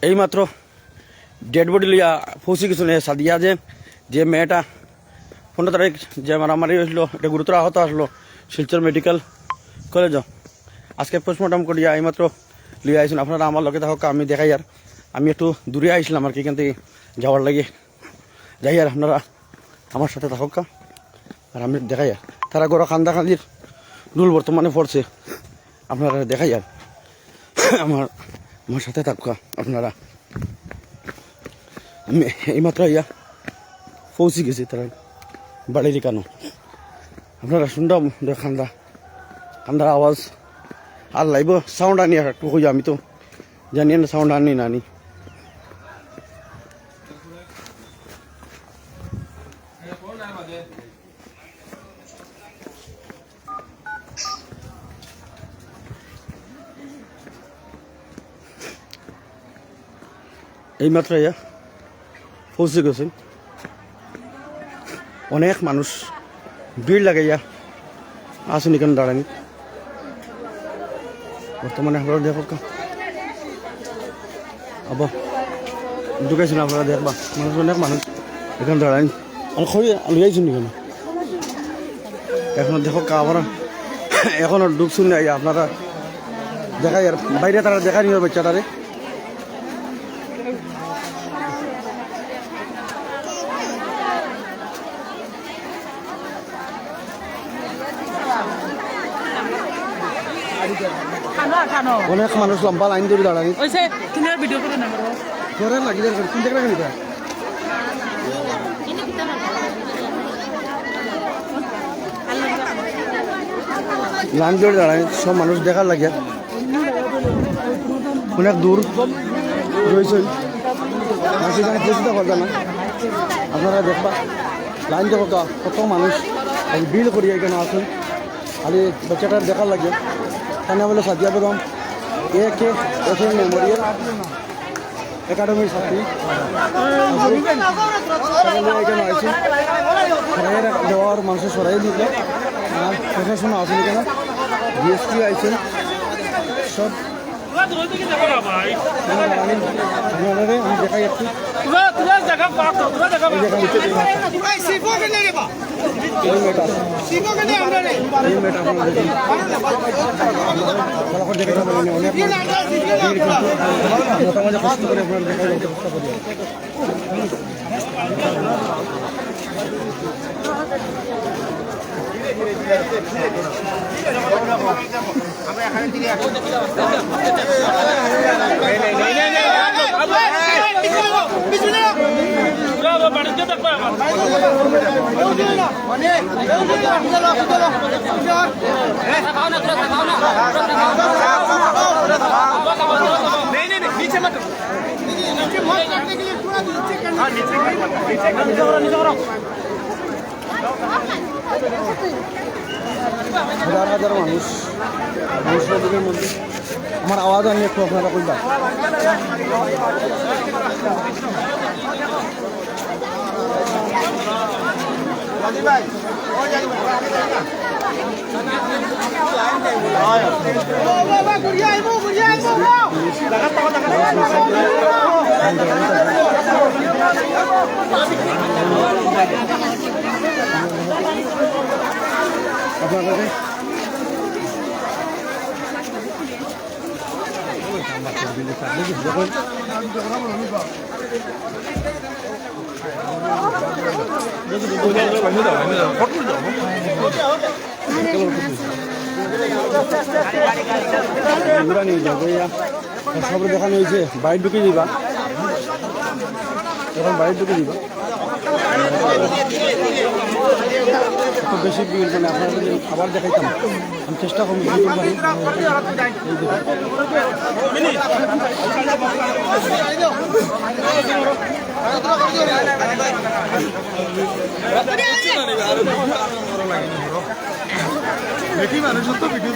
এইমাত্র dead body লিয়া পৌঁছে কিছু নেই সাদিয়া যে মেয়েটা 15 তারিখ যে মারামারি হয়েছিল এটা গুরুতর আহত আসলো শিলচর মেডিকেল কলেজ আজকে পোস্টমর্টম করিয়া এইমাত্র লিয়ে আইসুন আপনারা আমার লগে থাকা আমি দেখাই আর আমি একটু দূরে আইসলাম আর কি এখান থেকে যাওয়ার লাগে যাই আর আপনারা আমার সাথে থাকা আর আমি দেখাই আর তারা গড় খান্দাখান্দির রুল বর্তমানে পড়ছে আপনারা দেখাই আর আমার সাথে থাকা আপনারা আমি এইমাত্র ইয়া পৌঁছে গেছি তারা বাড়ির কেন আপনারা শুনলাম খান্দার আওয়াজ আর লাইব সাউন্ড আনি একটু কই আমি তো জানি না সাউন্ড আনি না আনি এইমাত্র ইয়া পৌঁছে গেছেন অনেক মানুষ ভিড় লাগাইয়া আসুন এখানে দাঁড়ানি বর্তমানে আপনারা দেখো আবার ঢুকাইছেন আপনারা দেখবা অনেক মানুষ এখানে দাঁড়ানি আর খই লইয়াইছেন এখানে এখনো দেখো আবার এখনো ঢুকছুন না আপনারা দেখাই আর বাইরে তারা দেখাই নিবে বাচ্চাটারে অনেক মানুষ লম্বা লাইন ধরে দাঁড়ানি ভিডিও করে লাগিয়ে কোন জায়গায় নিতে লাইন ধরে দাঁড়ানি সব মানুষ দেখার লাগে অনেক দূর রয়েছেন সেখানে পৌঁছতে পারবে না আপনারা দেখবা লাইন দেখো কত মানুষ বিল করিয়া এখানে আসুন খালি বাচ্চাটার দেখার লাগে এখানে বলে সাদিয়া বেগম একে মেমোরিয়াল একাডেমির ছাত্রী এখানে আইসি সরাইয়ের দেওয়ার মানুষ সরাই দিলে আর প্রশাসন আসেন এখানে ডিএসপি আইসেন সব আমি দেখাই যাচ্ছি কষ্ট করে আপনার দেখা চেষ্টা করি আমরা এখানে দিকে হাজার হাজার মানুষ মানুষের মধ্যে আমার আওয়াজ আনি একটু আপনারা কইবা আপনাদের সব দেখানো হয়েছে বাইরে ঢুকে দিবা এখন বাইরে ঢুকে দিবা এত বেশি ভিড় মানে আপনারা যদি খাবার দেখাইতাম আমি চেষ্টা করবো মানুষ তো ভিডিও